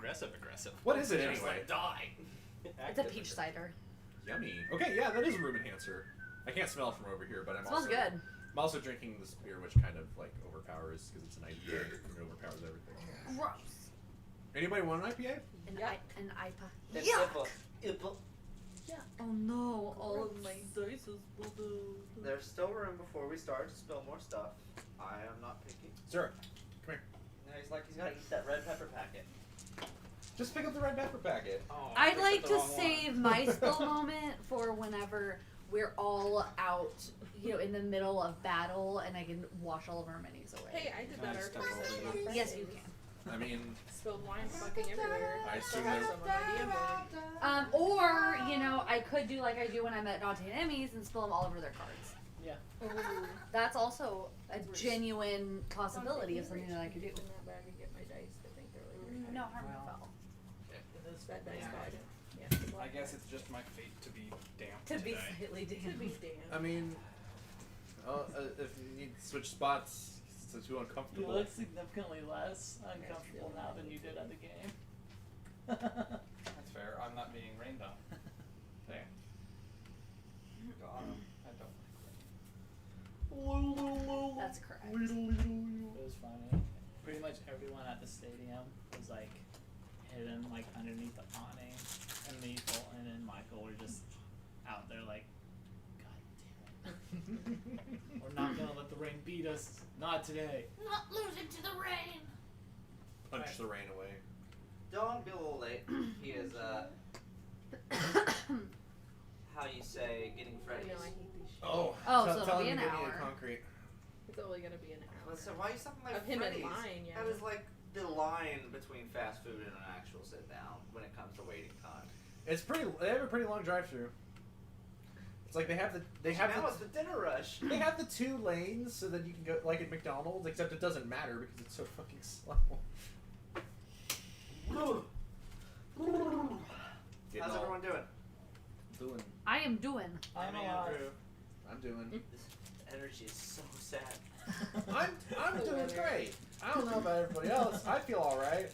aggressive. What is it Just anyway? like, die. It's a peach cider. Yummy. Okay, yeah, that is a room enhancer. I can't smell it from over here, but It smells good. I'm also drinking this beer, which kind of like overpowers because it's an IPA. It overpowers everything. Gross. Anybody want an IPA? An IPA. It's Yuck! simple. Oh no, all of my dice is blue. There's still room before we start to spill more stuff. I am not picky. Sir, come here. No, he's gotta eat that red pepper packet. Just pick up the red pepper packet. Oh, I'd like to save my spill moment for whenever we're all out, in the middle of battle, and I can wash all of our minis away. Hey, I did Can I that step our first over session you? on Yes, Friday. you can. I mean, Spilled wine fucking everywhere. I assume Forgot there's- some on my DM board. Or, I could do like I do when I'm at Dante and Emmy's and spill them all over their cards. Yeah. Ooh. That's also a genuine possibility of something that I could do. In that bag and get my dice. I think they're like very No high. harm, no Well. foul. Those bad dice Yeah. bag. Yeah. I guess it's just my fate to be damp To be today. slightly To be damned. damned. I mean, if you need to switch spots, it's too You uncomfortable. look significantly less uncomfortable now than you did at the game. That's fair. I'm not being rained on. There. God, I don't like That's correct. It was funny. Pretty much everyone at the stadium was like hidden like underneath the awning, and me, Fulton, and Michael were just out there like, God damn it. We're not gonna let the rain beat us. Not today. Not losing to the rain. Punch the rain away. Don't be a little late. He is, how you say, getting I Freddy's. know, I hate these shit. Oh, Oh, tell so it'll him be to an get me hour. the concrete. It's only gonna be an hour. So why are you stopping my Of him in Freddy's? line, yeah. That is like the line between fast food and an actual sit down when it comes to waiting time. It's pretty. They have a pretty long drive-through. It's like they have the Now it's the dinner rush. they have the 2 lanes so that you can go like at McDonald's, except it doesn't matter because it's so fucking slow. Getting How's all- everyone doing? doing? I am doing. I'm Hey, alive. Andrew. I'm doing. This energy is so sad. I'm doing great. I don't know about everybody else. I feel all right.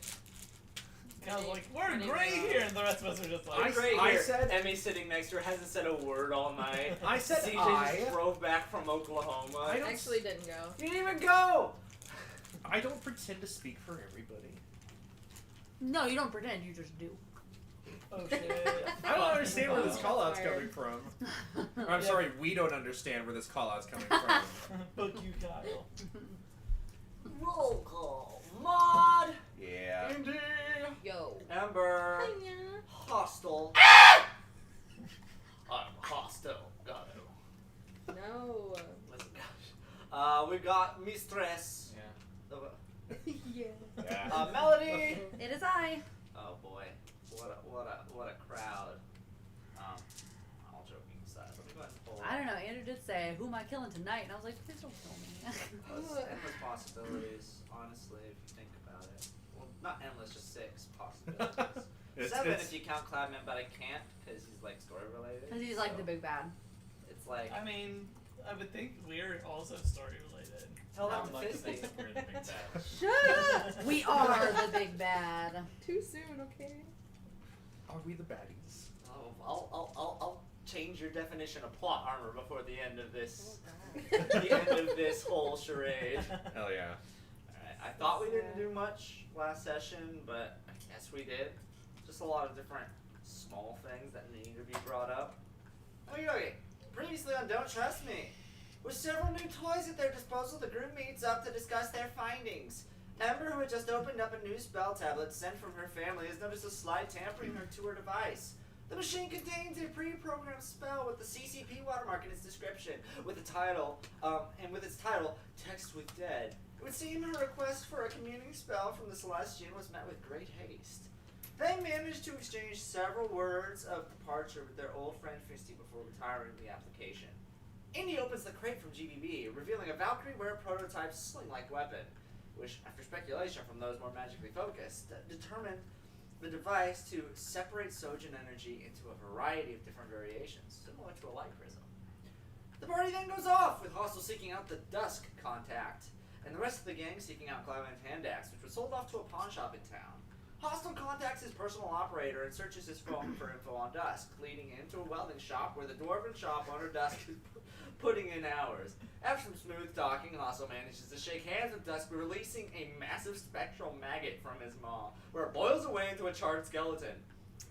I was like, we're great here, and the rest of us are just I like, said- Emmy sitting next to her hasn't said a word all night. I said CJ I. just drove back from Oklahoma. I don't- Actually didn't go. You didn't even go. I don't pretend to speak for everybody. No, you don't pretend, you just do. oh shit. I don't understand where this Wow. call out's Fired. coming from. Or, I'm sorry, we don't understand where this call out's coming from. Fuck you, Kyle. Roll call. Mod. Yeah. Indy. Yo. Ember. Hiya. Hostile. I'm hostile. Got it. No. Listen, gosh. We got Mistress. Yeah. Yeah. Yeah. Melody. It is I. Oh boy, what a crowd. All joking aside, let me go ahead and pull. I don't know, Andrew did say, who am I killing tonight? And I was like, please don't kill me. Endless possibilities, honestly, if you think about it. Well, not endless, just 6 possibilities. It's- 7 it's- if you count Cloudman, but I can't because he's like story related. Because he's like so the big bad. It's like I mean, I would think we're also story related. tell I them would to like to fist think me. that we're the big bad. Shut up. We are the big bad. Too soon, okay? Are we the baddies? Oh, I'll change your definition of plot armor before the end of this. Oh, God. The end of this whole charade. Hell yeah. Alright, I thought we didn't do much last session, but I guess we did. Just a lot of different small things that need to be brought up. Okay, previously on Don't Trust Me. With several new toys at their disposal, the group meets up to discuss their findings. Ember, who had just opened up a new spell tablet sent from her family, has noticed a slight tampering to her device. The machine contains a pre-programmed spell with the CCP watermark in its description, with its title, Text with Dead. It would seem her request for a communing spell from the Celestian was met with great haste. They managed to exchange several words of departure with their old friend Fisty before retiring the application. Indy opens the crate from GBB, revealing a Valkyrie-wear prototype sling-like weapon, which, after speculation from those more magically focused, determined the device to separate Sojin energy into a variety of different variations, similar to a light prism. The party then goes off, with Hostile seeking out the Dusk contact, and the rest of the gang seeking out Cloudman's hand axe, which was sold off to a pawn shop in town. Hostile contacts his personal operator and searches his phone for info on Dusk, leading him to a welding shop where the dwarven shop owner Dusk is putting in hours. After some smooth talking, Hostel manages to shake hands with Dusk, releasing a massive spectral maggot from his maw, where it boils away into a charred skeleton.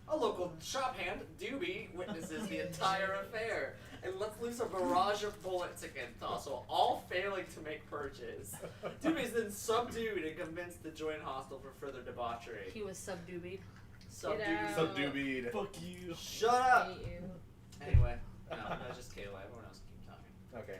A local shop hand, Doobie, witnesses the entire affair and lets loose a barrage of bullets against Hostel, all failing to make purchase. Doobie is then subdued and convinced to join Hostel for further debauchery. He was subdubied. Subdued. out. Subdubied. Fuck you. Shut up! Hate you. Anyway, no, just Kayla. Everyone else keep talking. Okay.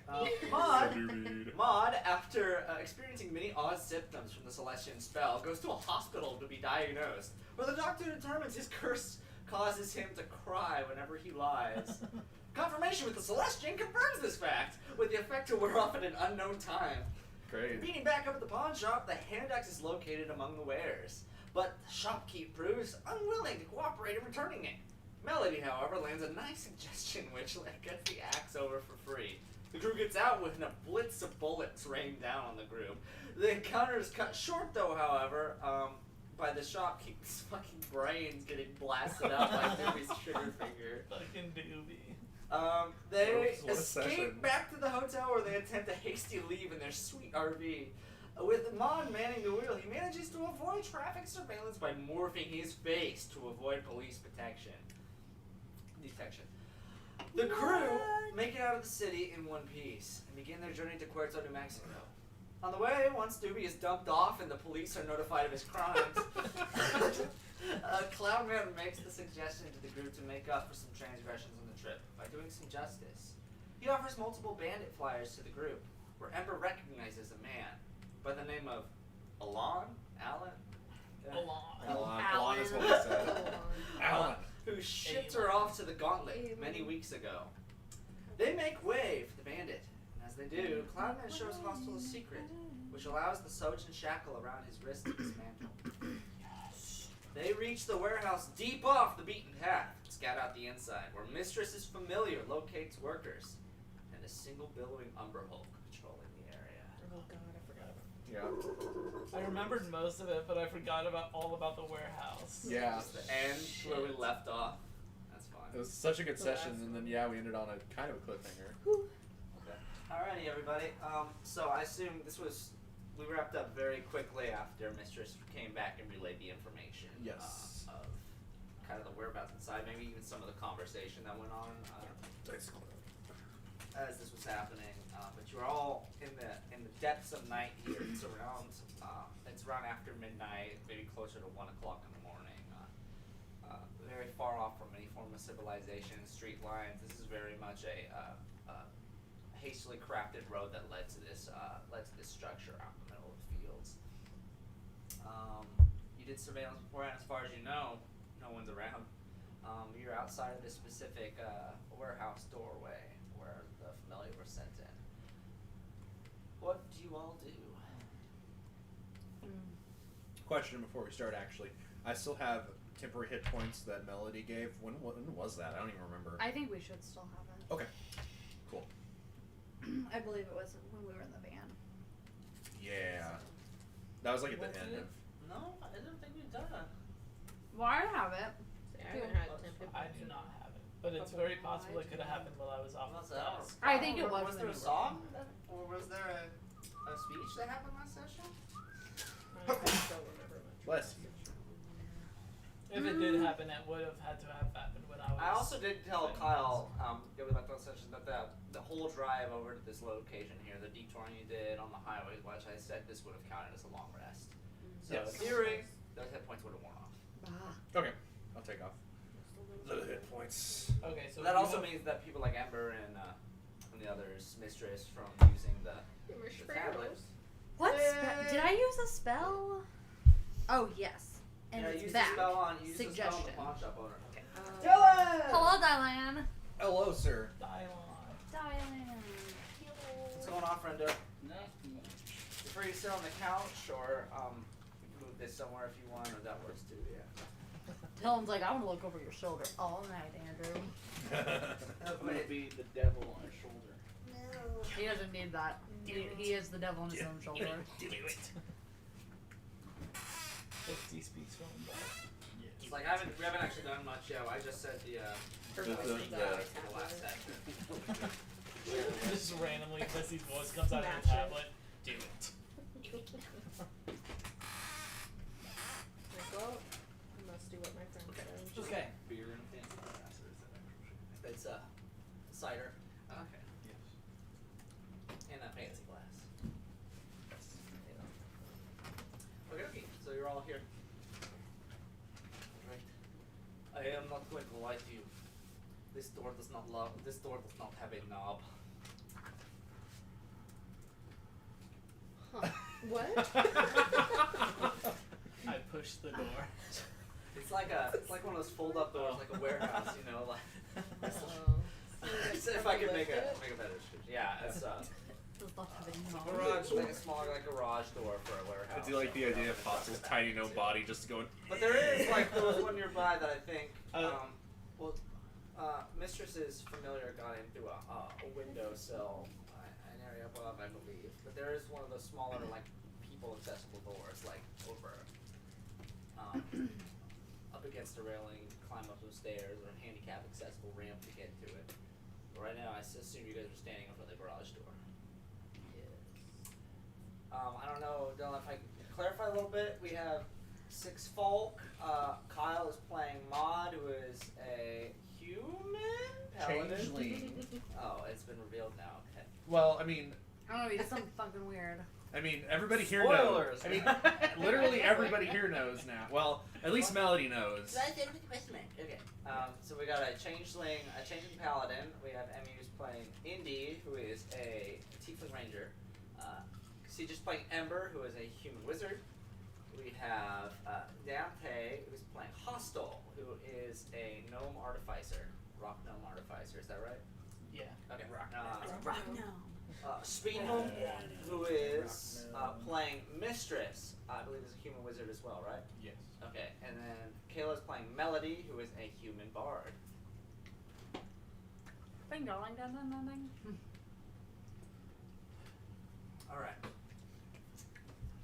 Maud, Subdued. Maud, after experiencing many odd symptoms from the Celestian spell, goes to a hospital to be diagnosed, where the doctor determines his curse causes him to cry whenever he lies. Confirmation with the Celestian confirms this fact, with the effect to wear off at an unknown time. Great. Meeting back up at the pawn shop, the hand axe is located among the wares, but the shopkeep proves unwilling to cooperate in returning it. Melody, however, lands a nice suggestion which gets the axe over for free. The crew gets out when a blitz of bullets rain down on the group. The encounter is cut short, though, however, by the shopkeep's fucking brains getting blasted out by Doobie's trigger finger. Fucking Doobie. They What a escape session. back to the hotel where they attempt a hasty leave in their sweet RV. With Maud manning the wheel, he manages to avoid traffic surveillance by morphing his face to avoid police detection. The crew make it out of the city in one piece and begin their journey to Puerto, New Mexico. On the way, once Doobie is dumped off and the police are notified of his crimes, Cloudman makes the suggestion to the group to make up for some transgressions on the trip by doing some justice. He offers multiple bandit flyers to the group, where Ember recognizes a man by the name of Allan? Allan is what he said. Allan. Who shipped her off to the Gauntlet many weeks ago. They make way for the bandit, and as they do, Cloudman shows Hostel a secret, which allows the Sojin shackle around his wrist to dismantle. They reach the warehouse deep off the beaten path and scout out the inside, where Mistress's familiar locates workers, and a single billowing Umber Hulk patrolling the area. Oh god, I forgot about Yeah. I remembered most of it, but I forgot all about the warehouse. Yeah. Just the end where we left off. That's fine. It was such a good session, and then we ended on a kind of a cliffhanger. Okay. Alrighty, everybody. So I assume we wrapped up very quickly after Mistress came back and relayed the information. Yes. Of kind of the whereabouts inside, maybe even some of the conversation that went on as this was happening. But you were all in the depths of night here. It's around after midnight, maybe closer to 1 o'clock in the morning. Very far off from any form of civilization, street lines. This is very much a hastily crafted road that led to this structure out in the middle of the fields. You did surveillance beforehand, as far as you know, no one's around. You're outside of this specific warehouse doorway where the familiar were sent in. What do you all do? Question before we start, actually. I still have temporary hit points that Melody gave. When was that? I don't even remember. I think we should still have it. Okay. Cool. I believe it was when we were in the van. Yeah. That was like at the Was end it? of... No, I didn't think we'd done it. Well, I have it. it. I haven't had temp I do not have it, but it's very possible it could have happened while I was off What's the that? desk. I think it was Was when there a you were song? Or was there a speech that happened last session? I don't remember much. Bless you. If it did happen, it would have had to have happened when I was. I also did tell Kyle, we left on session, that the whole drive over to this location here, the detour you did on the highways, which I said this would have counted as a long rest. So Yes. in theory, those hit points would have worn off. Okay. I'll take off. The hit points. Okay, so So that you also have- means that people like Ember and the others, Mistress, from using the tablet. What? Yay! Did I use a spell? Oh, yes. And Yeah, it's use back. the spell on, use the spell on the Suggestion. pawn shop owner. Okay. Dylan! Hello, Dylan. Hello, sir. Dylon. Dylan. What's going on, friendo? Nothing. You're free to sit on the couch, or you can move this somewhere if you want, or that works too, yeah. Dylan's like, I want to look over your shoulder all night, Andrew. I'm gonna be the devil on his shoulder. He doesn't need that. He is the devil on his own shoulder. 50 speaks from above. much. Yeah, I just said the last section. Just randomly, Chrissy's voice comes out of Smash the it. tablet. Do it. Like, well, I must do what my friend says. Okay. Beer and fancy glass, or is that It's cider. Okay. Yes. And a fancy glass. Okay. So you're all here. Right. I am not going to lie to you. This door does not have a knob. Huh. What? I pushed the door. It's like one of those fold up doors, like a warehouse, you know, like Oh. so if I could make a better description. Yeah, it's Does not have any knowledge. garage, like a smaller like garage door for a I warehouse. do like the You know, idea of it's Fossil's like tiny, no that. body, just going. But there is like there was one nearby that I think Mistress's familiar got in through a windowsill, an area above, I believe. But there is one of those smaller like people accessible doors, like over up against a railing, climb up some stairs, or a handicap accessible ramp to get to it. But right now, I assume you guys are standing in front of the garage door. I don't know, Dylan, if I can clarify a little bit, we have 6 folk. Kyle is playing Maud, who is a human paladin. Changeling. Oh, it's been revealed now. Okay. Well, I mean, I don't know, he did something fucking weird. everybody here Spoilers. knows. I mean, literally everybody here knows now. Well, at least Melody knows. Okay. So we got a changeling paladin. We have Emmy who's playing Indy, who is a tiefling ranger. Siege's playing Ember, who is a human wizard. We have Dante, who's playing Hostel, who is a gnome artificer, rock gnome artificer. Is that right? Yeah. Okay. Rock no. Speedholm, who is playing Mistress, I believe is a human wizard as well, right? Yes. Okay, and then Kayla's playing Melody, who is a human bard. Bing dong dong dong dong dong. Alright.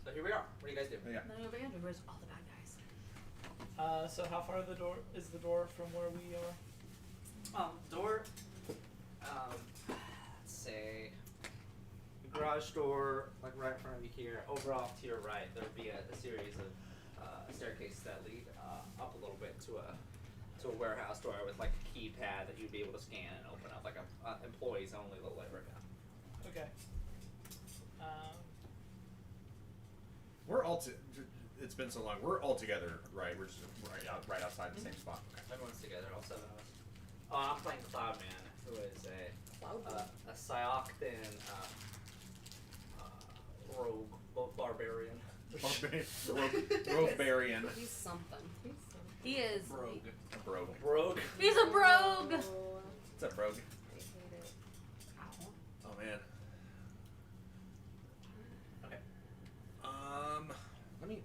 So here we are. What do you guys do? Yeah. Then over here, where's all the bad guys? So how far the door is the door from where we are? Door, let's say, the garage door, like right in front of you here. Over off to your right, there would be a series of staircases that lead up a little bit to a warehouse door with like a keypad that you'd be able to scan and open up, like a employees only little area. Okay. We're all. It's been so long. We're all together, right? We're just right outside the same spot. Okay. Everyone's together, all 7 of us. I'm playing Cloudman, who is a Syocthan rogue barbarian. Roguebarian. He's something. He is. Rogue. Brogue. Rogue. He's a brogue! Oh, What's up, Brogue? I hate it. Oh man. Okay. Let me.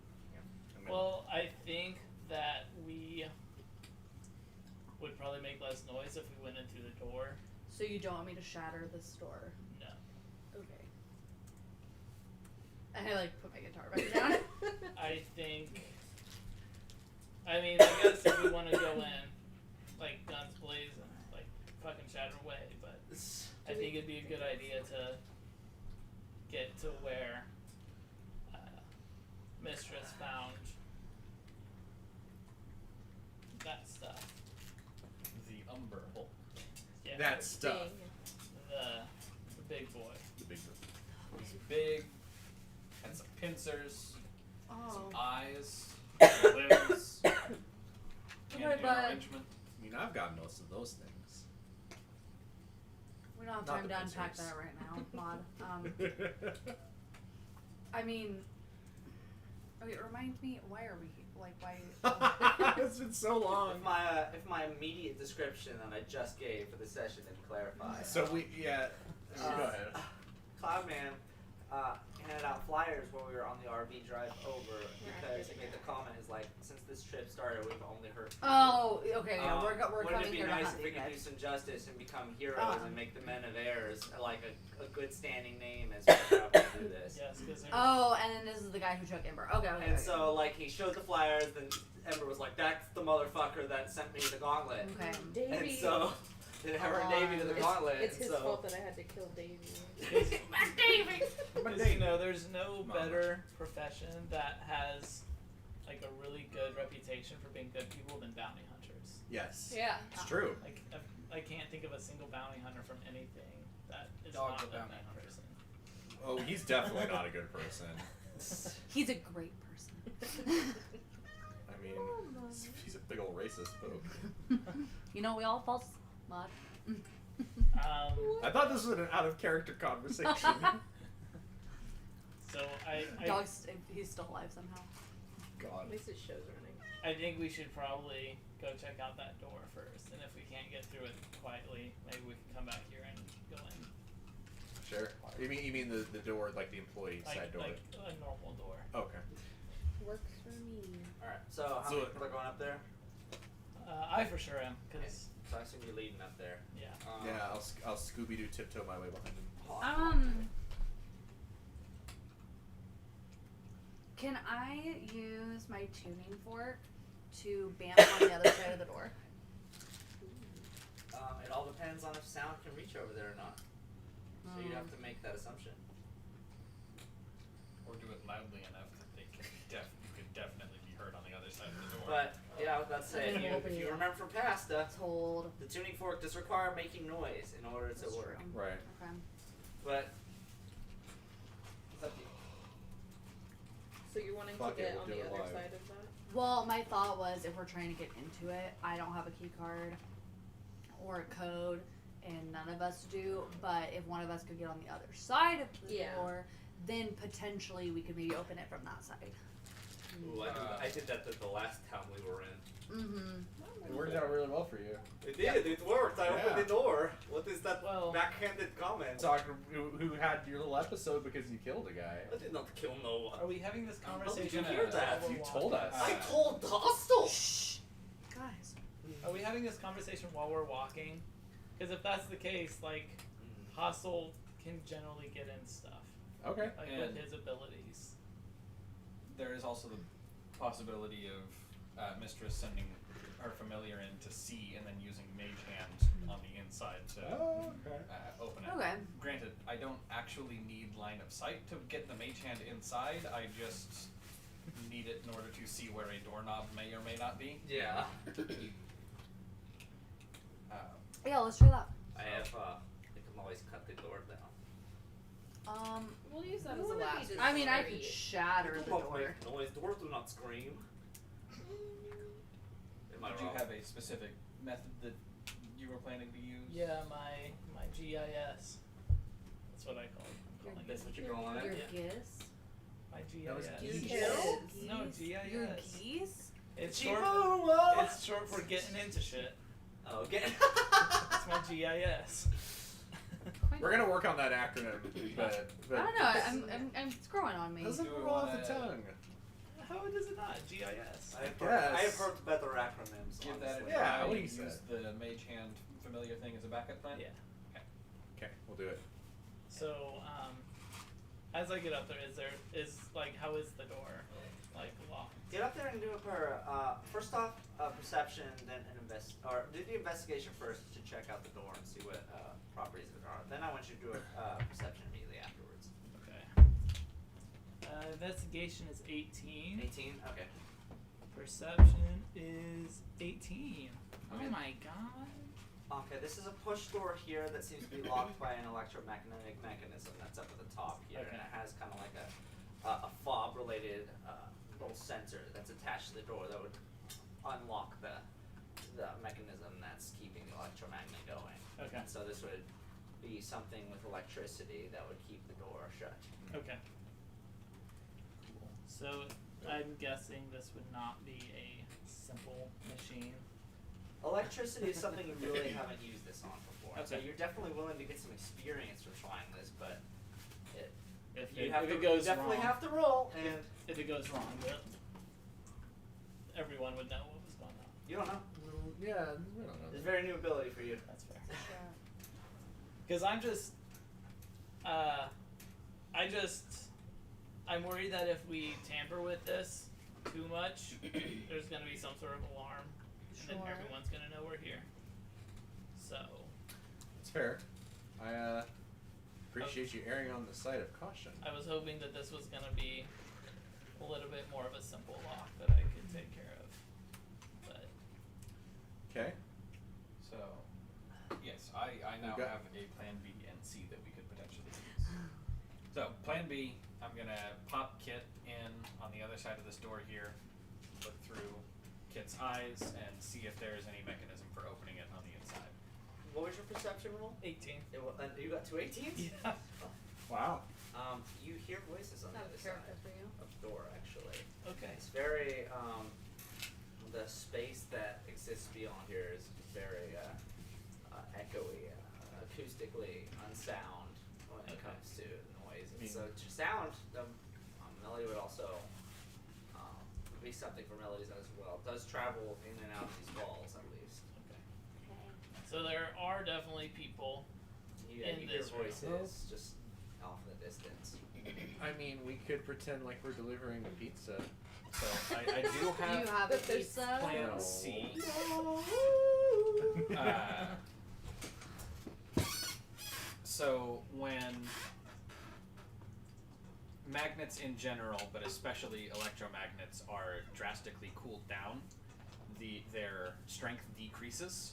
Well, I think that we would probably make less noise if we went in through the door. So you don't want me to shatter this door? No. Okay. I like put my guitar back down. I think. I mean, I guess if we want to go in, like guns blazing, like fucking shatter away, but I think it'd be a good idea to get to where Mistress found that stuff. The Umber Hulk. Yeah. That stuff. Dang. The big boy. The big. He's big, had some pincers, Oh. some eyes, limbs, Okay, hand but- arrangement. I mean, I've got most of those things. We don't have Not time the to unpack pincers. that right now, Maud. I mean, okay, remind me, why are we, like, why? It's been so long. If my immediate description that I just gave for the session didn't clarify. So go ahead. Cloudman handed out flyers when we were on the RV drive over because he made the comment is like, since this trip started, we've only heard. Oh, okay, yeah, we're wouldn't coming it be here nice to hunt if we you could do guys. some justice and become heroes and make the Men of Airs like a good standing name as we travel to do this? Yes, because Oh, and then this is the guy who took Ember. Okay, okay. And okay. so like he showed the flyers, then Ember was like, "That's the motherfucker that sent me the gauntlet." Okay. And Davey. so they have her Davey to the gauntlet. It's and his so fault that I had to kill Davey. Because, you know, there's no better profession that has like a really good reputation for being good people than bounty hunters. Yes. Yeah. It's true. Like I can't think of a single bounty hunter from anything that is Dog not the a bounty bad hunter. person. Oh, he's definitely not a good person. He's a great person. I mean, Oh, Mom. he's a big old racist pope. You know, we all fall smart. I thought this was an out of character conversation. So I Dog's, he's still alive somehow. God. At least his show's running. I think we should probably go check out that door first, and if we can't get through it quietly, maybe we can come back here and go in. Sure. You mean the door, like the employee side door? Like a normal door. Okay. Works for me. Alright, so how So- many people are going up there? I for sure am, cause So I assume you're leading up there. yeah. Yeah, I'll Scooby Doo tiptoe my way behind him. Can I use my tuning fork to bamf on the other side of the door? It all depends on if sound can reach over there or not. So you'd have to make that assumption. Or do it loudly enough that they can you could definitely be heard on the other side of the door. But yeah, I was about to say, if you remember from past, Told. the tuning fork does require making noise in order to That's work. true. Right. Okay. But it's up to you. So you're wanting Fuck to it, get we'll on do the it other live. side of that? Well, my thought was if we're trying to get into it, I don't have a key card or a code, and none of us do. But if one of us could get on the other side of the Yeah. door, then potentially we could maybe open it from that side. Ooh, I did that the last town we were in. Mm-hmm. It worked out really well for you. It did. It worked. I opened Yeah. the door. What is that Well- backhanded comment? Talking who had your little episode because you killed a guy. I did not kill no one. Are we having this How did conversation? you hear that? while we're You walking? told us. I told Hostel. Shh, guys. Are we having this conversation while we're walking? Because if that's the case, like, Hostel can generally get in stuff, Okay. like And- with his abilities. There is also the possibility of Mistress sending her familiar in to see and then using Mage Hand on the inside to Oh, okay. open it. Okay. Granted, I don't actually need line of sight to get the Mage Hand inside. I just need it in order to see where a doorknob may or may not be. Yeah. Yeah, let's try that. I have. I can always cut the door down. We'll use that You as a wanna be last. I mean, I resort. could shatter the People door. make noise. Doors do not scream. Am I Did you wrong? have a specific method that you were planning to use? Yeah, my GIS. That's what I call it. I'm calling That's it. what you're calling Your it? geese? My GIS. That was Your geese. geese? No, Your GIS. geese? It's Chihuahua. short. It's short for getting into shit. Oh, okay. It's my GIS. We're gonna work on that acronym, but I don't know. It's growing on me. doesn't Do we roll off the wanna- tongue. How does it not? GIS. I have Yes. heard better acronyms. Give that a honestly. Yeah, try. what do you Use say? the Mage Hand familiar thing as a backup plan? Yeah. Okay, we'll do it. So, as I get up there, how is the door? Like, locked? Get up there and do a per. First off, perception, then or do the investigation first to check out the door and see what properties there are. Then I want you to do a perception immediately afterwards. Okay. Investigation is 18. 18. Okay. Perception is 18. Okay. Oh my god. Okay. This is a push door here that seems to be locked by an electromagnetic mechanism that's up at the top here, and Okay. it has kind of like a fob-related little sensor that's attached to the door that would unlock the mechanism that's keeping the electromagnet going. Okay. And so this would be something with electricity that would keep the door shut. Okay. Cool. So, I'm guessing this would not be a simple machine. Electricity is something you really haven't used this on before. So Okay. you're definitely willing to get some experience from trying this, but If you it goes definitely wrong, have to roll, and if it goes wrong, everyone would know what was going on. you don't know. Yeah, we don't know. It's a very new ability for you. That's fair. Yeah. Because I'm worried that if we tamper with this to too much, there's gonna be some sort of alarm, and Sure. everyone's gonna know we're here. So, It's fair. I appreciate you erring on the side of caution. I was hoping that this was gonna be a little bit more of a simple lock that I could take care of. But Okay. So, yes, I now Okay. have a plan B and C that we could potentially use. So, plan B, I'm gonna pop Kit in on the other side of this door here, look through Kit's eyes, and see if there's any mechanism for opening it on the inside. What was your perception roll? 18. And you got 2 18s? Yeah. Wow. You hear voices on the Not other a side character for you. of the door, actually. Okay. It's very, the space that exists beyond here is very echoey, acoustically unsound when it Okay. comes to noise. And Mm. so to sound, the melody would also be something for melodies as well. It does travel in and out of these walls at least. Okay. Okay. So there are definitely people. You In hear this room. voices just off in the distance. I mean, we could pretend like we're delivering a pizza. So, I do Do you have have a But there's pizza? plan No. C. So when magnets in general, but especially electromagnets, are drastically cooled down, their strength decreases.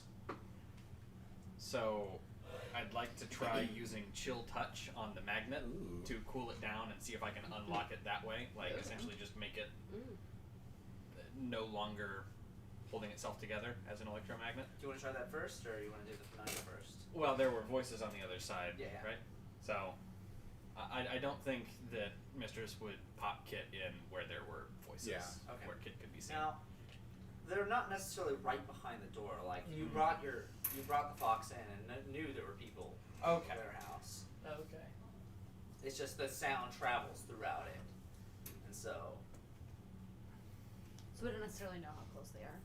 So I'd like to try using chill touch on the magnet Ooh. to cool it down and see if I can unlock it that way. Like essentially just make it no longer holding itself together as an electromagnet. Do you want to try that first, or you want to do the Panani first? Well, there were voices on the other side, Yeah. right? So, I don't think that Mistress would pop Kit in where there were voices, Yeah. Okay. where Kit could be seen. Now, they're not necessarily right behind the door. Like you brought the fox in and knew there were people Okay. in their house. Okay. It's just the sound travels throughout it, and so So we don't necessarily know how close they are.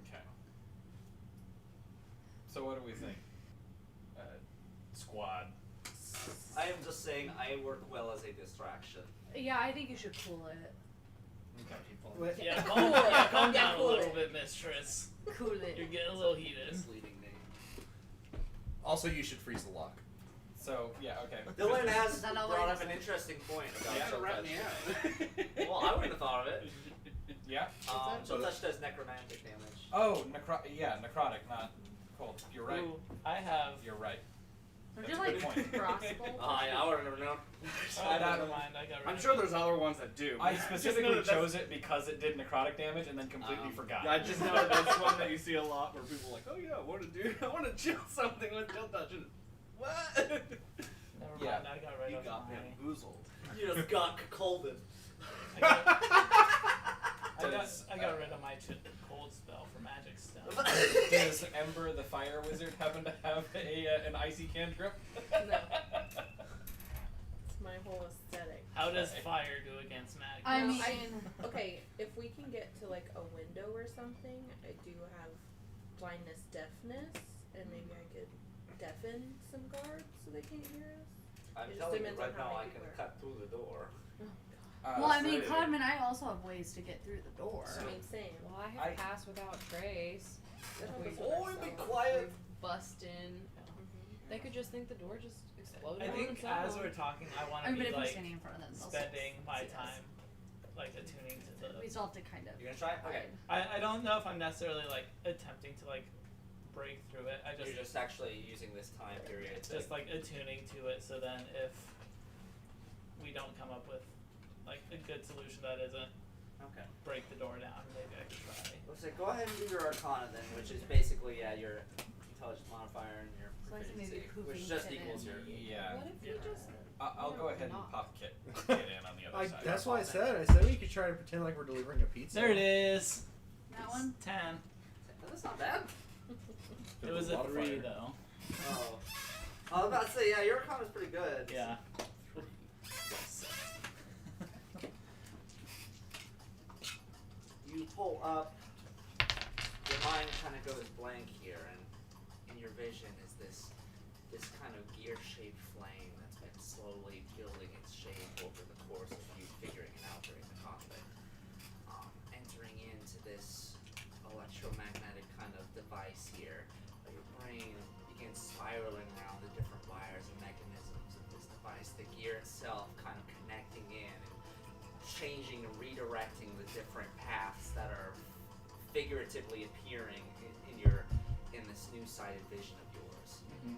Okay. So what do we think? Squad. I am just saying I work well as a distraction. Yeah, I think you should cool it. Okay. Yeah, calm down a cool little it. bit, Mistress. Cool it. You're getting a little heated. Misleading name. Also, you should freeze the lock. So yeah, okay. Dylan has Is that all brought it up is? an interesting point about Yeah. chill Rat touch. me Well, I wouldn't have thought of it. Yeah. Chill touch does necromantic damage. Oh, necrotic, not cold. You're right. Ooh, I have. You're right. They're That's just a good like point. crossbow. I would have never known. Oh, never mind. I got rid I'm of sure it. there's other ones that do. I Just know specifically that that's- chose it because it did necrotic damage and then completely forgot. I just know that's one that you see a lot where people are like, oh yeah, I want to do, I want to chill something with chill touch. And what? Never Yeah. mind. I got rid You of got my. bamboozled. You just got colded. I got Does, rid of my cold spell for magic stone. Does Ember the Fire Wizard happen to have an icy cantrip? No. It's my whole aesthetic. How does Okay. fire do against magic? I No, mean, Okay, if we can get to like a window or something, I do have blindness, deafness, and maybe I could deafen some guards so they can't hear us. I'm It just telling you depends right on how now, I many can people are. cut through the door. Oh well, I mean, say- Codman, I also have ways to get through the door. god. I mean, same. Well, I have I- pass without trace. That We- happens with Oh, ourselves. be quiet. Bust in. They could just think the door just exploded. I on think itself. as we're talking, I want I to mean, but be if we're like standing in front of them, they'll spending my see us. time like attuning to the. We still have to kind of. You're gonna try it? Okay. I don't know if I'm necessarily like attempting to like break through it. I You're just actually using this time period to just like attuning to it, so then if we don't come up with like a good solution that isn't okay. break the door down, maybe I could try. Let's say go ahead and do your Arcana then, which is basically your intelligence modifier and your So I think maybe proficiency, pooping which just Kit equals in. your. Yeah. What if we Yeah. just? I'll go ahead and Not. pop Kit in on the other side. That's why I said. I said we could try to pretend like we're delivering a pizza. There it is. That one? 10. That's not bad. It was a 3 though. Oh. I was about to say, yeah, your Arcana's pretty good. Yeah. You pull up, your mind kind of goes blank here, and in your vision is this kind of gear-shaped flame that's been slowly building its shape over the course of you figuring it out during the conflict. And this electromagnetic kind of device here. Your brain begins spiraling around the different wires and mechanisms of this device. The gear itself kind of connecting in and changing and redirecting the different paths that are figuratively appearing in this new-sighted vision of yours.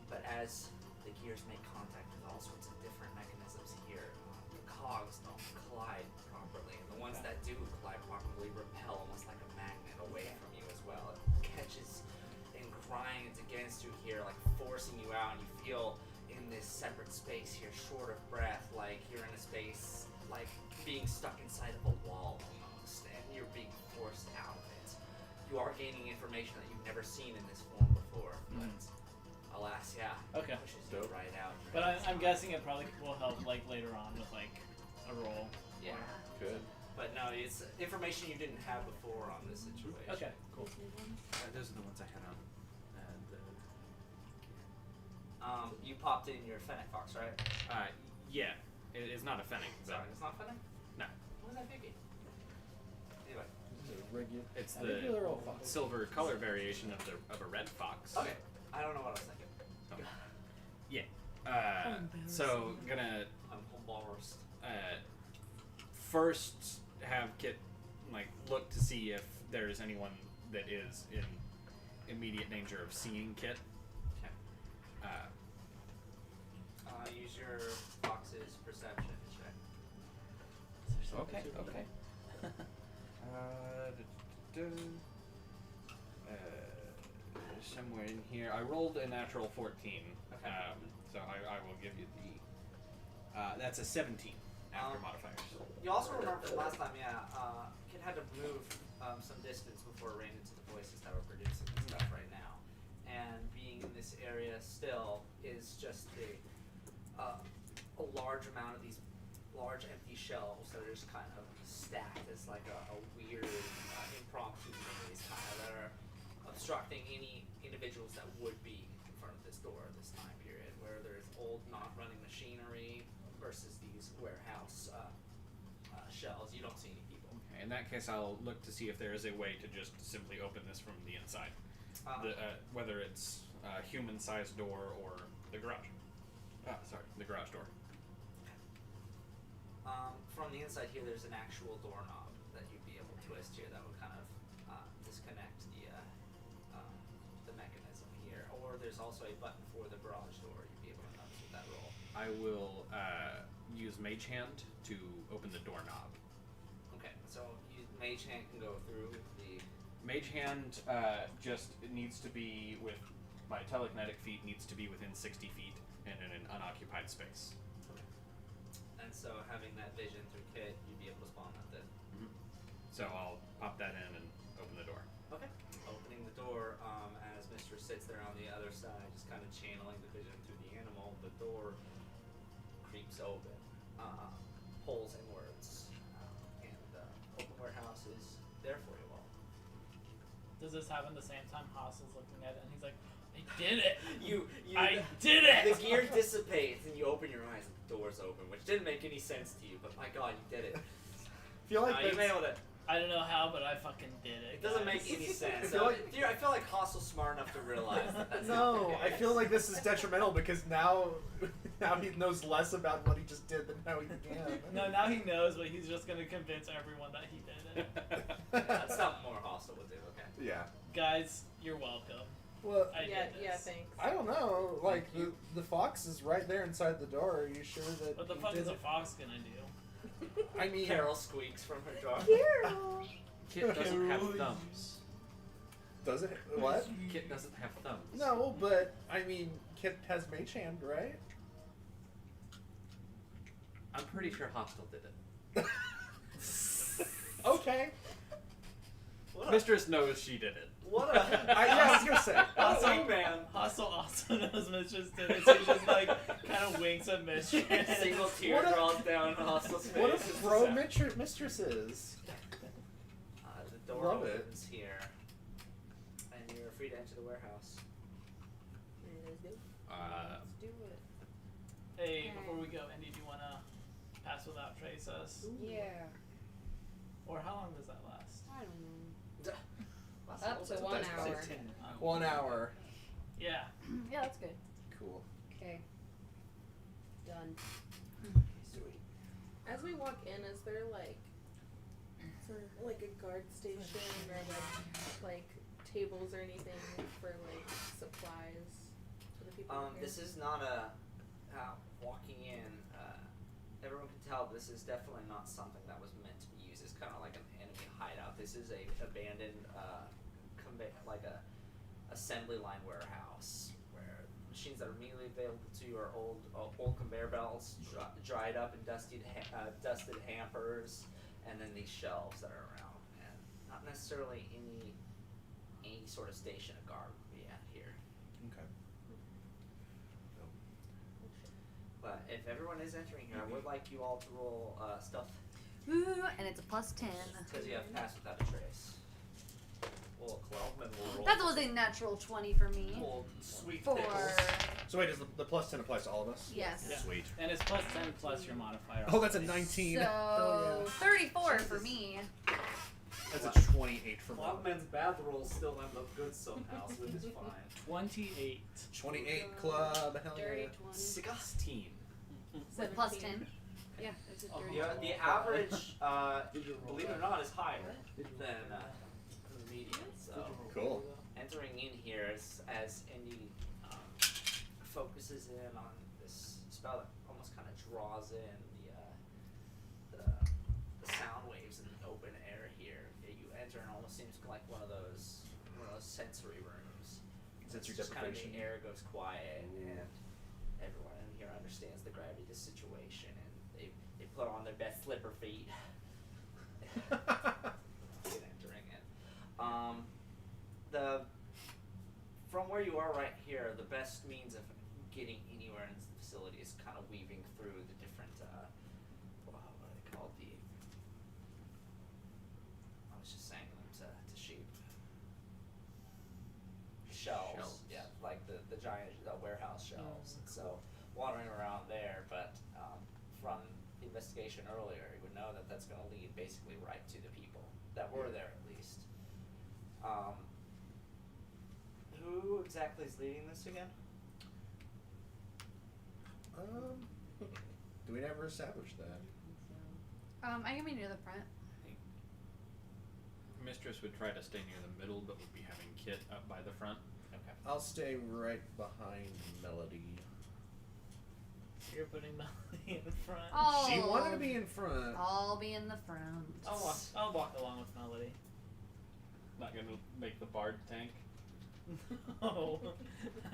But as the gears make contact with all sorts of different mechanisms here, the cogs don't collide properly, and the ones that do collide properly repel almost like a magnet away from you as well. It catches and grinds against you here, like forcing you out, and you feel in this separate space here, short of breath, like you're in a space like being stuck inside of a wall almost, and you're being forced out of it. You are gaining information that you've never seen in this form before, but alas, yeah, Okay. pushes you right out. But I'm guessing it probably will help like later on with like a roll. Yeah. Good. But no, it's information you didn't have before on this situation. Okay, cool. Those are the ones I had on. You popped in your Fennec Fox, right? Yeah, it is not a Fennec. Sorry, it's not Fennec? No. What was I thinking? Anyway. It's A the regular old fox. silver color variation of a red fox. Okay. I don't know what I was thinking. So gonna I'm embarrassed. first have Kit like look to see if there is anyone that is in immediate danger of seeing Kit. Okay. Use your Fox's perception check. Okay. Somewhere in here, I rolled a natural 14. Okay. So I will give you the. That's a 17 after modifiers. You also remember from last time, Kit had to move some distance before it ran into the voices that were producing and stuff right now. And being in this area still is just a large amount of these large empty shelves that are just kind of stacked as like a weird impromptu maze kind of that are obstructing any individuals that would be in front of this door at this time period, where there's old not running machinery versus these warehouse shells. You don't see any people. Okay, in that case, I'll look to see if there is a way to just simply open this from the inside. Whether it's a human-sized door or the garage. The garage door. From the inside here, there's an actual doorknob that you'd be able to twist here that would kind of disconnect the mechanism here. Or there's also a button for the garage door you'd be able to notice with that roll. I will use Mage Hand to open the doorknob. Okay, so Mage Hand can go through the... Mage Hand just needs to be with my telekinetic feet needs to be within 60 feet and in an unoccupied space. And so having that vision through Kit, you'd be able to spawn that then. So I'll pop that in and open the door. Okay. Opening the door, as Mr. sits there on the other side, just kind of channeling the vision through the animal, the door creeps open, pulls inwards, and open warehouse is there for you all. Does this happen the same time Haas is looking at it and he's like, I did it! I The did it! gear dissipates and you open your eyes and the door's open, which didn't make any sense to you, but my god, you did it. I feel like You may able to. I don't know how, but I fucking did it. It doesn't guys. make any sense. I feel So, like- I feel like Hostel's smart enough to realize that that's not no, the I case. feel like this is detrimental because now he knows less about what he just did than how he can. No, now he knows, but he's just gonna convince everyone that he did it. That's something more Hostel would do, okay? Yeah. Guys, you're welcome. Well, I Yeah, did this. yeah, thanks. I don't know. Like the fox is right there inside the door. Are you sure that? What the he fuck is did a fox gonna do? it? I mean, Carol squeaks from her jar. Kit doesn't have thumbs. does it? What? Kit doesn't have thumbs. No, but I mean, Kit has Mage Hand, right? I'm pretty sure Hostel did it. Okay. Mistress knows she did it. What a I was gonna say. what a Also- wingman. Hustle also knows Mistress did it, so he just like kind of winks at Mistress. Single tear What a- draws down Hostel's face. What a It's just pro sad. mistress is. The door Love it. opens here, and you're free to enter the warehouse. Let's do it. Let's do it. Hey, before we go, Andy, do you wanna pass without trace us? Yeah. Or how long does that last? I don't know. Up to That's 1 that's hour. crazy. 1 hour. Yeah. Yeah, that's good. Cool. Okay. Done. Sweet. As we walk in, is there like a guard station or like tables or anything for like supplies for the people? Here? This is not a walking in. Everyone can tell this is definitely not something that was meant to be used as kind of like an enemy hideout. This is a abandoned, like a assembly line warehouse where machines that are immediately available to you are old conveyor belts, dried up and dusted hampers, and then these shelves that are around, and not necessarily any sort of station a guard would be at here. Okay. But if everyone is entering here, I would like you all to roll stealth Ooh, and it's a +10. because you have passed without a trace. Well, Cloudman will roll. That was a natural 20 for me. Roll sweet For pickles. So wait, does the +10 applies to all of us? yes. Yeah. Sweet. And it's +10 plus your modifier. Oh, that's a 19. So 34 for me. That's a 28 for me. Cloudman's bath rolls still end up good somehow, so it is fine. 28. 28 club. Hell Dirty yeah. 20. 16. So +10. Yeah, it's a Oh, dirty Yeah, 20. the average, Did you roll believe it or that? not, is higher than the median. So Cool. entering in here as Indy focuses in on this spell that almost kind of draws in the sound waves in the open air here. You enter and it almost seems like one of those sensory rooms. Sensory It's just kind of deprivation. the air goes quiet and everyone in here understands the gravity of the situation and they put on their best slipper feet. Entering it. From where you are right here, the best means of getting anywhere in the facility is kind of weaving through the different, what are they called? I was just saying them to sheep. Shelves. Yeah, like the giant warehouse shelves. And so wandering around there, but from the investigation earlier, you would know that that's going to lead basically right to the people that were there at least. Who exactly is leading this again? Do we never establish that? I can be near the front. Mistress would try to stay near the middle, but would be having Kit up by the front. Okay. I'll stay right behind Melody. You're putting Melody in front. Oh. She wanted to be in front. I'll be in the front. I'll walk along with Melody. Not gonna make the bard tank. No,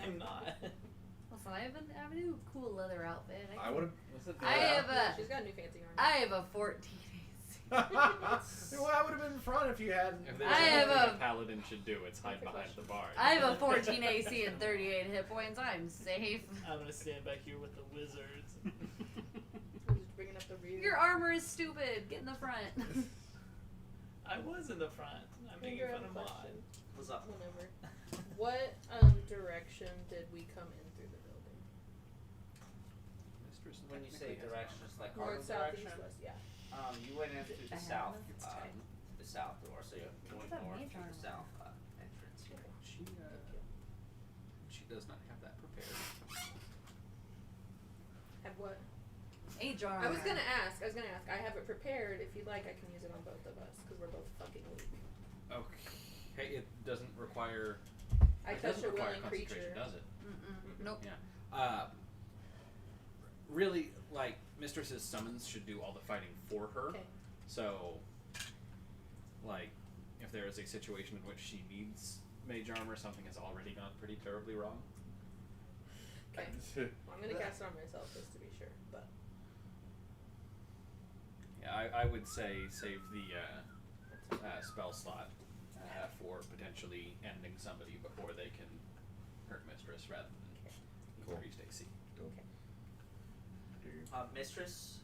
I'm not. Listen, I have a new cool leather outfit. I would have. I have Yeah, a. she's got new fancy armor. I have a 14 AC. Well, I would have been in front if you hadn't. If there's I have anything a- a paladin should do, it's hide behind the bard. I have a 14 AC and 38 hit points. I'm safe. I'm gonna stand back here with the wizards. I'm just bringing up the rear. Your armor is stupid. Get in the front. I was in the front. I'm making Finger fun out of a Maud. question. What's up? Whenever. What direction did we come in through the building? Mistress When you say technically has direction, it's like North, cardinal south, direction. east, west. Yeah. You went in through the I south, have its type. the south door, so you're going What's that north mage through the armor? south entrance here. She does not have that prepared. Have what? Age armor. I was gonna ask. I have it prepared. If you'd like, I can use it on both of us because we're both fucking weak. Okay, it doesn't require. I it touch doesn't a require willing concentration, creature. does it? Mm-mm. Nope. Yeah. Really, like Mistress's summons should do all the fighting for her. Okay. So, like, if there is a situation in which she needs mage armor, something has already gone pretty terribly wrong. Okay. Well, I'm gonna cast it on myself just to be sure, but Yeah, I would say save the spell slot for potentially ending somebody before they can hurt Mistress rather than increased AC. Mistress,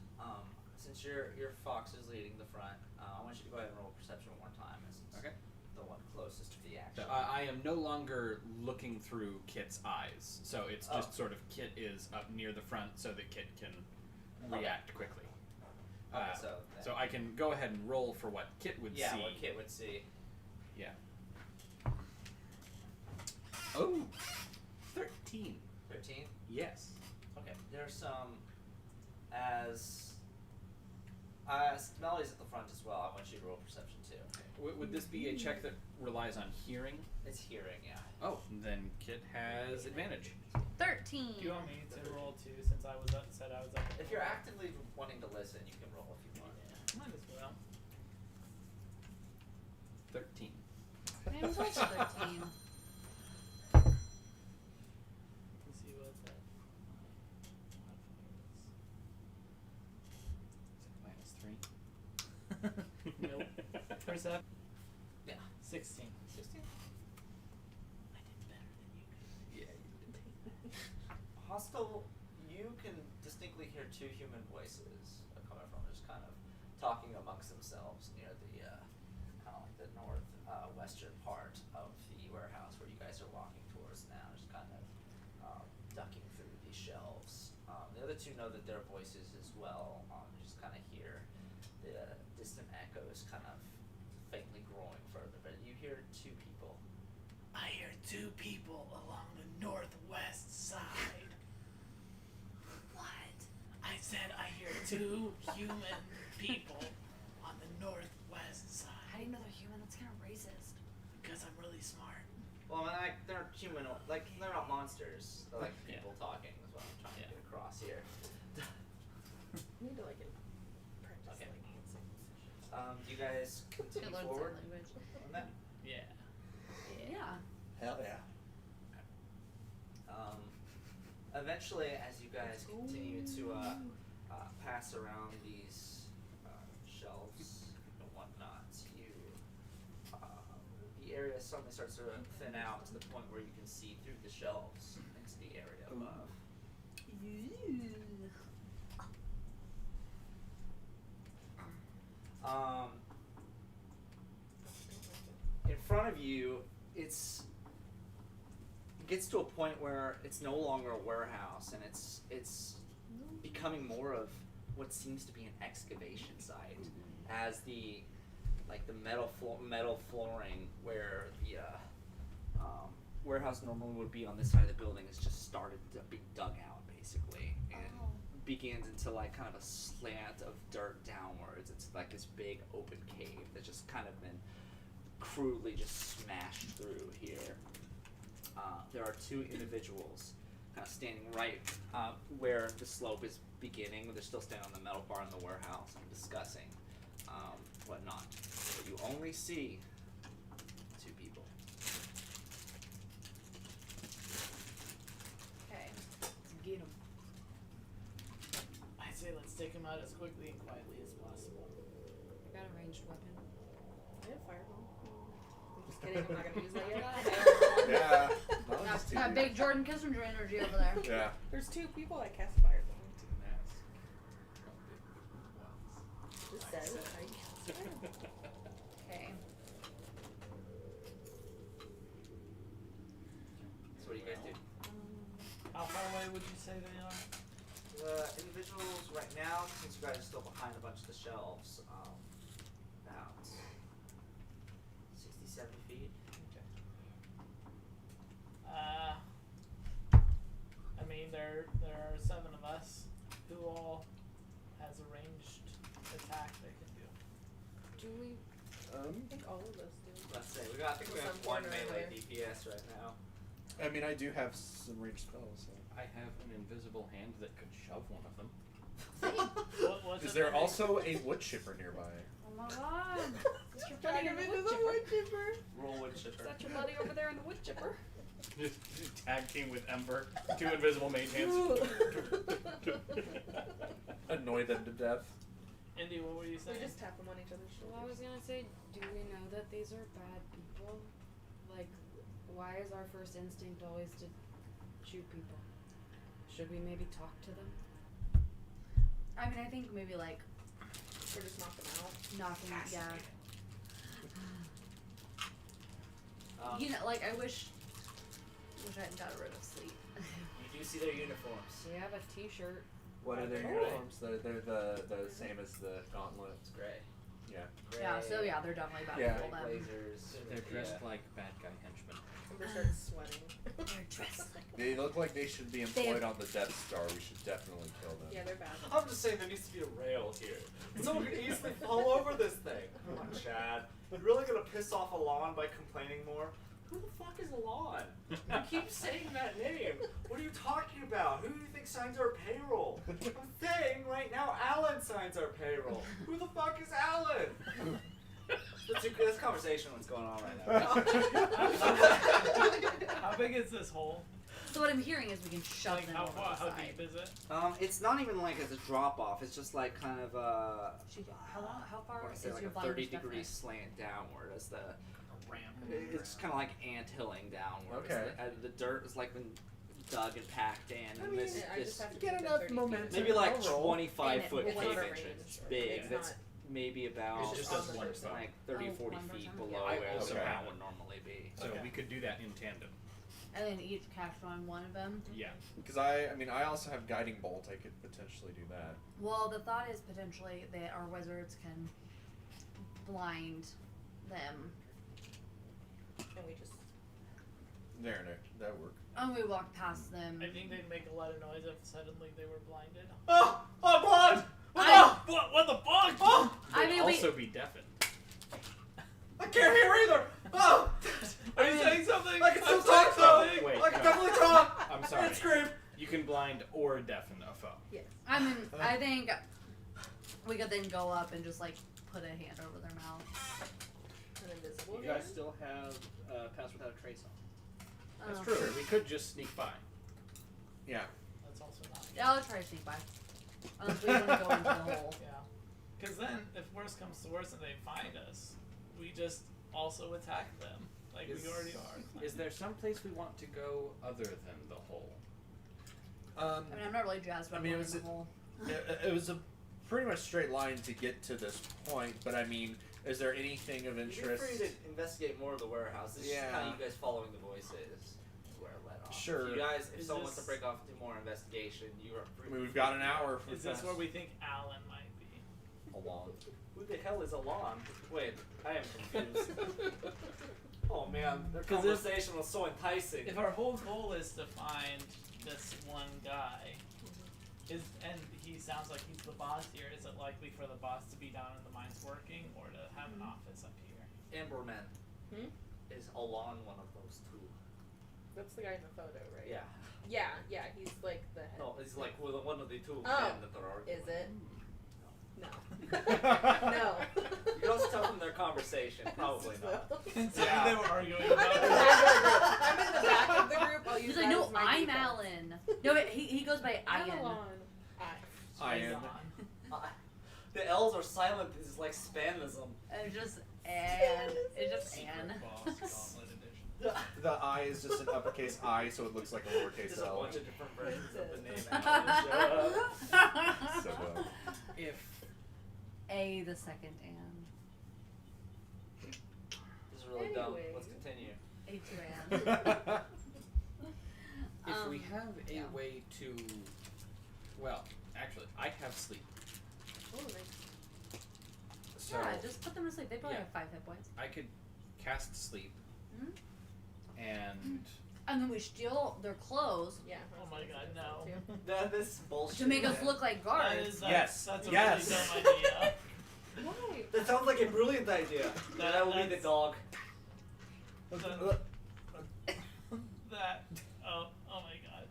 since your fox is leading the front, I want you to go ahead and roll perception one more time as it's Okay. the one closest to the So action. I am no longer looking through Kit's eyes, so it's just sort of Kit is up near the front so that Kit can react quickly. Okay, so So I can go ahead and roll for what Kit would see. what Kit would see. Yeah. Yes. Okay. There's some as Melody's at the front as well. I want you to roll perception too. Would this be a check that relies on hearing? It's hearing, yeah. Oh, then Kit has advantage. 13. Do you want me to roll too, since I was said I was up? If you're actively wanting to listen, you can roll if you want. Yeah, might as well. 13. It was also 13. Let's see what that Minus 3. Nope. Percept. Yeah. 16. 16. I did better than you. Yeah, you did. Hostile, you can distinctly hear two human voices coming from just kind of talking amongst themselves near the kind of like the north western part of the warehouse where you guys are walking towards now, just kind of ducking through these shelves. The other two know that their voices as well. You just kind of hear the distant echoes kind of faintly growing further, but you hear two people. I hear two people along the northwest side. What? I said I hear two human people on the northwest How side. do you know they're human? That's kind of racist. Because I'm really smart. Well, I mean, like, they're human, like, they're not monsters. They're like Yeah. people talking, is what I'm trying Yeah. to get across here. I need to like practice Okay. like hand signals. Do you guys continue forward language. on that? Yeah. Yeah. Hell yeah. Eventually, as you guys continue to pass around these shelves and whatnot, you the area suddenly starts to thin out to the point where you can see through the shelves into the area above. In front of you, it gets to a point where it's no longer a warehouse, and it's becoming more of what seems to be an excavation site, as the metal flooring where the warehouse normally would be on this side of the building has just started to be dug out basically, and begins into like kind of a slant of dirt downwards. It's like this big open cave that's just kind of been crudely just smashed through here. There are two individuals kind of standing right where the slope is beginning. They're still standing on the metal bar in the warehouse and discussing whatnot. But you only see two people. Okay. Let's get them. I'd say let's take him out as quickly and quietly as possible. Got a ranged weapon. I have fireball. I'm just kidding. I'm not gonna use that yet. Yeah. That was too That deep. big Jordan Kissinger energy over there. Yeah. There's two people that cast fireball. Just said I cast fireball. Okay. So what do you guys do? How far away would you say they are? The individuals right now, since you guys are still behind a bunch of the shelves, about 60, 70 feet. I mean, there are 7 of us. Who all has a ranged attack they can do? Do we? I think all of us do. Let's say I think we have Some one point or melee another. DPS right now. I mean, I do have some ranged spells. So. I have an invisible hand that could shove one of them. What's Is it there that also a wood chipper nearby? Oh my god. Is your Turning buddy him in the into wood the wood chipper? chipper. Roll wood Is chipper. that your buddy over there in the wood chipper? Just tag team with Ember. 2 invisible mage hands. Annoy them to death. Indy, what were you We saying? just tap them on each other's Well, I was shoulders. gonna say, do we know that these are bad people? Like, why is our first instinct always to shoot people? Should we maybe talk to them? I mean, I think maybe like Or just knock them out. knocking. Yeah. You You know, like I wish I hadn't got rid of sleep. do see their uniforms. We have a T-shirt. What are their Oh. uniforms? They're the same as the gauntlet. It's gray. Yeah. Yeah. So yeah, they're definitely bad Yeah. people then. Blazers. They're dressed like bad guy henchmen. Ember starts sweating. They're dressed like They look like they should be employed on the Death Star. We should definitely kill them. Yeah, they're bad. I'm just saying there needs to be a rail here. Someone could easily fall over this thing. Come on, Chad. You're really gonna piss off Allan by complaining more? Who the fuck is Allan? You keep saying that name. What are you talking about? Who do you think signs our payroll? I'm saying right now Allan signs our payroll. Who the fuck is Allan? This conversation what's going on right now. How big is this hole? So what I'm hearing is we can shove Like them how over far? the How side. deep is it? It's not even like as a drop off. It's just like kind of How far I want to is say like your a blind 30 deafness? degree slant downward as the. A ramp. It's kind of like ant hilling downward. Okay. The dirt is like been dug and packed in, and mean, this, I this just have to get keep it enough 30 feet. momentum. maybe like I'll roll. 25 And foot it's cave whatever entrance range. big. It's That's not- maybe about It just does one foot. like 30, Oh, 40 one more feet time. below I where also the have- ground would normally be. So Okay. we could do that in tandem. And then each cast on one of them. Yeah. Because I also have guiding bolt. I could potentially do that. Well, the thought is potentially that our wizards can blind them. And we just. There, that work. And we walk past them. I think they'd make a lot of noise if suddenly they were blinded. Oh, I'm blind! What the fuck? Oh, I They'd mean, also be deafened. I can't hear either! Oh! Are you saying something? I can still I'm saying talk though! something. Wait, I can no. definitely talk! I'm sorry. And scream! You can blind or deafen a foe. Yes. I mean, I think we could then go up and just like put a hand over their mouth. An invisible You guys hand? still have Pass Without a Trace on. That's Oh. true. We could just sneak by. Yeah. That's also not. Yeah, I'll try to sneak by. Unless we want to go into the hole. Yeah. Because then, if worse comes to worse and they find us, we just also attack them. Like we already are. Is there some place we want to go other than the hole? I mean, I'm not really jazzed about I mean, going it was in the hole. It was a pretty much straight line to get to this point, but I mean, is there anything of Feel interest? free to investigate more of the warehouse. This is Yeah. kind of you guys following the voices. Where it led off. Sure. If you guys, if Is someone wants to this- break off into more investigation, you are free. I mean, we've got an hour for Is this where we think Allan might be? Along. Who the hell is Allan? Wait, I am confused. Oh man, their 'Cause conversation was so enticing. If our whole goal is to find this one guy, and he sounds like he's the boss here, is it likely for the boss to be down in the mines working or to have an office up here? Amberman. Hmm? Is Allan one of those two? That's the guy in the photo, right? Yeah. Yeah, he's like the head. No, it's like one of the two Oh, men that are arguing. Is it? No. No. You can also tell from their conversation, probably not. Considering Yeah. they were arguing I'm in the about back of the group. I'm in the back of the group. I'll use He's that like, no, as my I'm default. Allan. No, but he goes by I'm Ian. Allan. Iron. The L's are silent. This is like spanism. It's just Anne. It's just Anne. Boss Gauntlet Edition. The I is just an uppercase I, so it looks like a lowercase Just a L. bunch of different versions of the name Princess. Alan show up. So dumb. If A, the second Anne. This is really dumb. Anyway. Let's continue. A to Anne. if we Um, have a yeah. way to, well, actually, I have sleep. Oh, nice. So Yeah, just put them to sleep. They probably Yeah. have 5 hit points. I could cast sleep, Mhm. and And then we steal their clothes Yeah. Oh my god, no. This is bullshit. to make us man. look like That guards. is, Yes. That's a Yes. really dumb idea. Why? That sounds like a brilliant idea. That will be the That's- dog. That. Oh my god.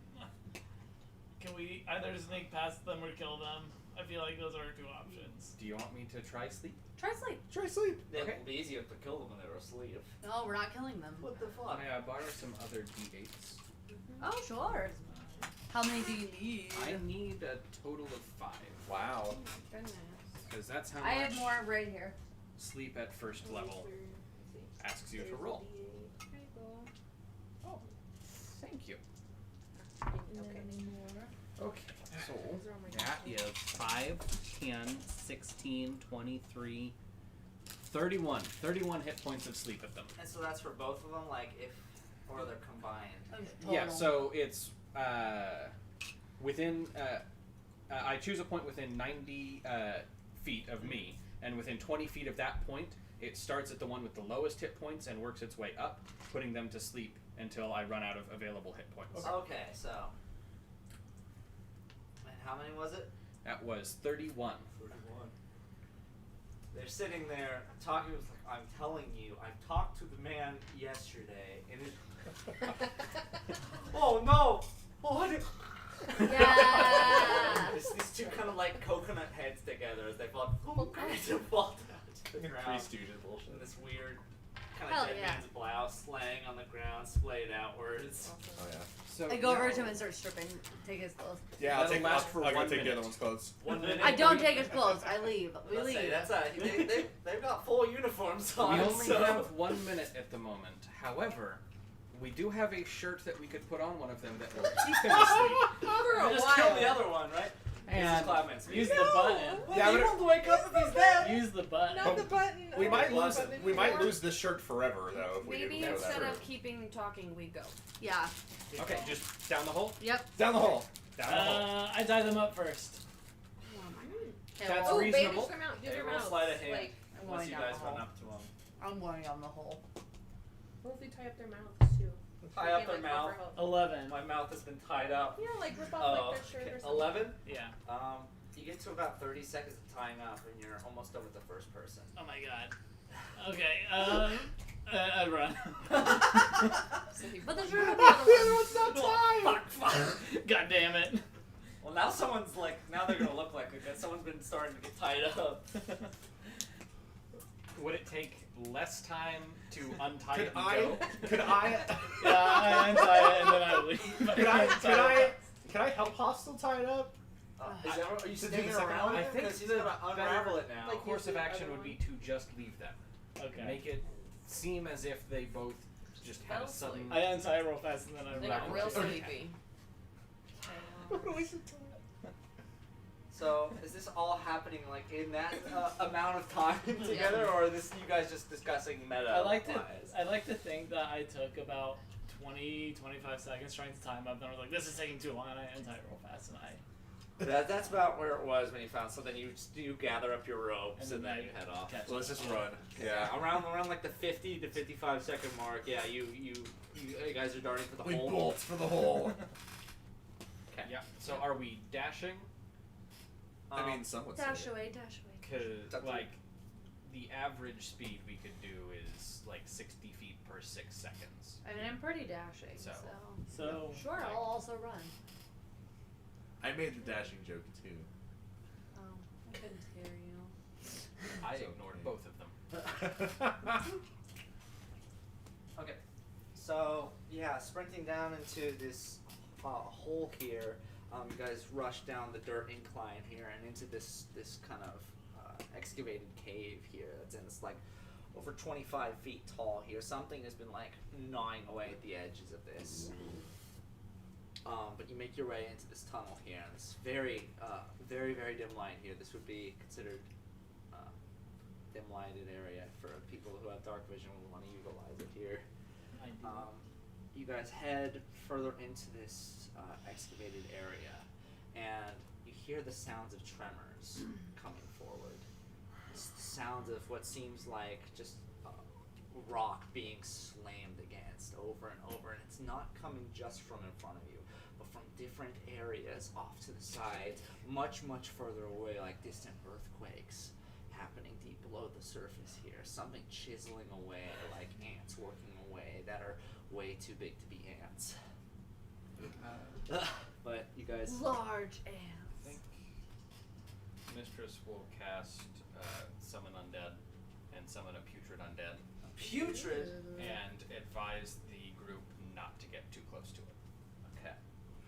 Can we either sneak past them or kill them? I feel like those are our two options. do you want me to try sleep? Try sleep. Try sleep. It Okay. will be easier to kill them when they're asleep. No, we're not killing them. What the fuck? May I borrow some other d8s? Oh, sure. How many do you need? I need a total of 5. Wow. Goodness. Because that's how I much have more right here. sleep at first level asks you to roll. There you go. Oh, thank you. Okay. Okay, so Those are all my that is 5, 10, 16, 23, 31. 31 hit points of sleep at them. And so that's for both of them, like if, or they're combined. Yeah, so it's within. I choose a point within 90 feet of me, and within 20 feet of that point, It starts at the one with the lowest hit points and works its way up, putting them to sleep until I run out of available hit points. Okay, so. And how many was it? That was 31. 31. They're sitting there talking. With like, I'm telling you, I talked to the man yesterday, and it. Oh no! Oh, what? Yeah. It's these two kind of like coconut heads together as they fall down to the ground. Three Stooges bullshit. In this weird kind Hell of dead yeah. man's blouse laying on the ground, splayed outwards. Oh yeah. So I go over now- to him and start stripping. Take his clothes. Yeah, That'll last for I'll go 1 take the minute. other one's clothes. 1 minute. I don't take his clothes. I leave. We Let's leave. say that's they've got full uniforms on. We only so. have 1 minute at the moment. However, we do have a shirt that we could put on one of them that will keep him asleep. For a You just while. kill the other one, right? And Cloudman's use no! the button. Well, Yeah, he but- won't wake up if he's dead. Use the button. Not the button. We Oh, might the lose. button We might before. lose this shirt forever, though. If we Maybe do that. instead of keeping talking, we go. Yeah. Okay, just down the hole. Yep. Down the hole. Down the hole. I tie them up first. Okay, That's well, Oh, reasonable. bandage their mouth. Do Hey, their roll mouths. sleight of hand. Like, I'm Once going you down guys the run hole. up to him. I'm going down the hole. what if we tie up their mouths too? Tie We up can, their like, mouth. offer help. 11. My mouth has been tied up. Yeah, like rip off Oh, like their shirt okay. or something. 11. Yeah. You get to about 30 seconds of tying up, and you're almost done with the first person. Oh my god. Okay. I run. So he But there's room for the other one. Oh, fuck. God damn it. Well, now someone's like, now they're gonna look like it because someone's been starting to get tied up. Would it take less time to untie Could it and I? go? Could I? Yeah, I untie it and then I leave. Could I? Could I? Can I help Hostile tie it up? Are you Since staying he's the second around? one? I think Because he's the gonna unravel it now. Like, course of the action other would be one? to just leave them. Okay. Make it seem as if they both just had a Fell sudden. asleep. I untie real fast and then I They run. got real Okay. sleepy. So is this all happening like in that amount of time together, or is this you guys just discussing meta? I like to wise? I like to think that I took about 20-25 seconds trying to time up, and I was like, this is taking too long, and I untie it real fast, and I That's about where it was when you found. So then you gather up your ropes and then you head off. catch Let's up. just run. Yeah, around like the 50 to 55 second mark. Yeah, you guys are darting for the We hole. bolt for the hole. Okay. Yeah. So are we dashing? I mean, some would Dash say. away, dash away. Cause That's like the average speed we could do is like 60 feet per 6 seconds. I mean, I'm pretty dashing, so. so Sure, I'll also run. I made the dashing joke too. Oh, I couldn't scare you. I So ignored funny. both of them. Okay, so yeah, sprinting down into this hole here, you guys rush down the dirt incline here and into this kind of excavated cave here that's in this like over 25 feet tall here. Something has been like gnawing away at the edges of this. But you make your way into this tunnel here, and it's very, very dim light here. This would be considered dim lighted area for people who have dark vision and want to utilize it here. I do. You guys head further into this excavated area, and you hear the sounds of tremors coming forward. It's the sounds of what seems like just rock being slammed against over and over, and it's not coming just from in front of you, but from different areas off to the sides, much further away, like distant earthquakes happening deep below the surface here. Something chiseling away like ants working away that are way too big to be ants. But you guys. Large I ants. think Mistress will cast Summon Undead and summon a Putrid Undead Putrid. and advise the group not to get too close to it. Okay.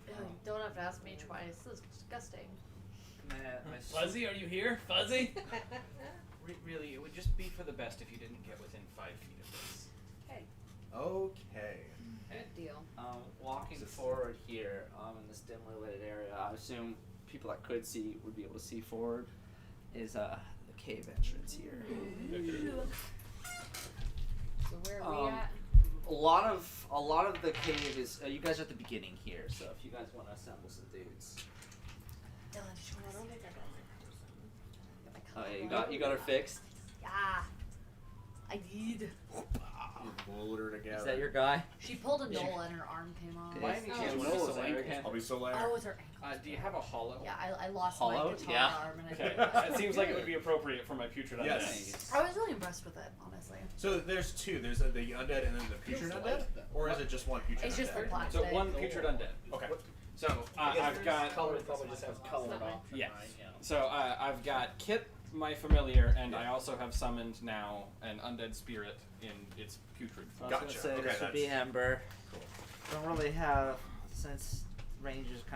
Ew, you don't have to ask me twice. This is disgusting. My Fuzzy, are you here? Fuzzy? Really, it would just be for the best if you didn't get within 5 feet of this. Okay. Good deal. Walking Just- forward here, in this dimly lit area, I assume people that could see would be able to see forward, is the cave entrance here. So where are we at? A lot of the cave is. You guys are at the beginning here, so if you guys want to assemble some dudes. Dylan, show us. Oh yeah, you got her fixed. Yeah. I did. You glued her together. Is that your guy? She pulled a Nola and her arm came off. By any Oh, chance, no, when you it's select- ankle. I'll be so later. Oh, it's her ankle. do you have a hollow? Yeah, I lost my Hollowed? guitar Yeah. arm and I Okay, put it it seems like it would be appropriate for my putrid undead. Yes. I was really impressed with it, honestly. So there's two. There's the undead and then the putrid undead, or is it just one putrid It's just the undead? plastic. So one putrid undead. Okay. So I've got color probably just has colored off. Yeah. So I've got Kit, my familiar, and I also have summoned now an undead spirit in its putrid I form. was Gotcha. gonna say Okay, this would be that's- Ember. Don't really have, since range is kind